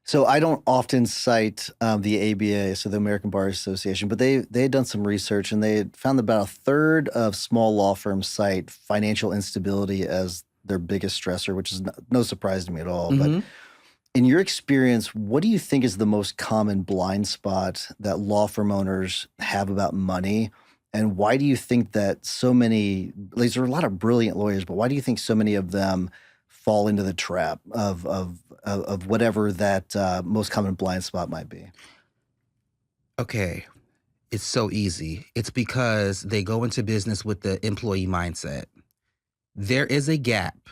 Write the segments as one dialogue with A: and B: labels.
A: So I don't often cite the ABA, so the American Bar Association, but they had done some research and they had found that about a third of small law firms cite financial instability as their biggest stressor, which is no surprise to me at all. But
B: Hmm.
A: in your experience, what do you think is the most common blind spot that law firm owners have about money? And why do you think that so many, like, there are a lot of brilliant lawyers, but why do you think so many of them fall into the trap of whatever that most common blind spot might be?
B: Okay, it's so easy. It's because they go into business with the employee mindset. There is a gap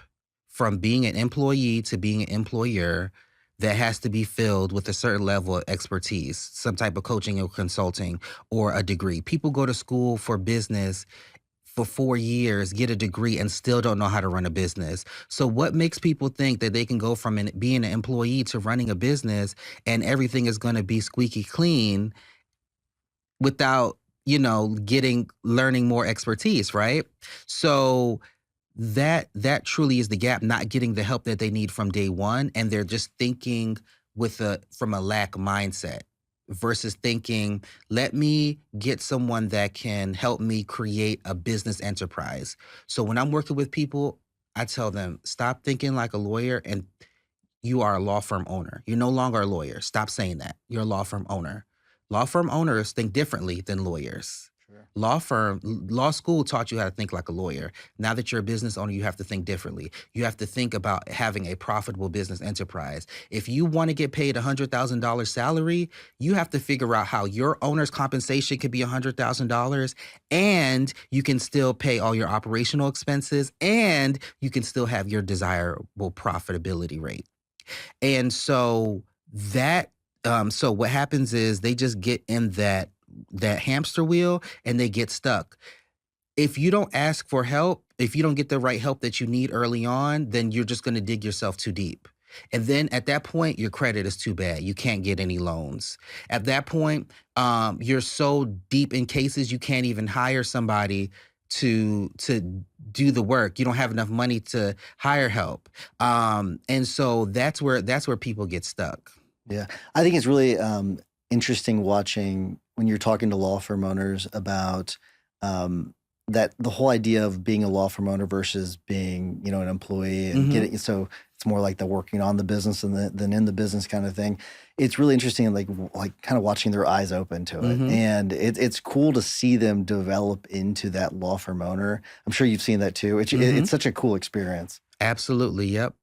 B: from being an employee to being an employer that has to be filled with a certain level of expertise, some type of coaching or consulting or a degree. People go to school for business for 4 years, get a degree, and still don't know how to run a business. So, what makes people think that they can go from being an employee to running a business and everything is going to be squeaky clean without, getting learning more expertise, right? So, that truly is the gap, not getting the help that they need from day one, and they're just thinking from a lack mindset versus thinking, let me get someone that can help me create a business enterprise. So when I'm working with people, I tell them, stop thinking like a lawyer and you are a law firm owner. You're no longer a lawyer. Stop saying that. You're a law firm owner. Law firm owners think differently than lawyers.
A: Sure.
B: Law school taught you how to think like a lawyer. Now that you're a business owner, you have to think differently. You have to think about having a profitable business enterprise. If you want to get paid $100,000 salary, you have to figure out how your owner's compensation could be $100,000 and you can still pay all your operational expenses and you can still have your desirable profitability rate. And so what happens is they just get in that hamster wheel and they get stuck. If you don't ask for help, if you don't get the right help that you need early on, then you're just going to dig yourself too deep. And then at that point, your credit is too bad. You can't get any loans. At that point, you're so deep in cases you can't even hire somebody to do the work. You don't have enough money to hire help, and so that's where people get stuck.
A: Yeah, I think it's really interesting watching when you're talking to law firm owners about um, that the whole idea of being a law firm owner versus being, an employee and
B: Hmm.
A: getting so it's more like the working on the business than in the business kind of thing. It's really interesting, like kind of watching their eyes open to it,
B: Hmm.
A: and it's cool to see them develop into that law firm owner. I'm sure you've seen that too.
B: Hmm.
A: It's such a cool experience.
B: Absolutely. Yep.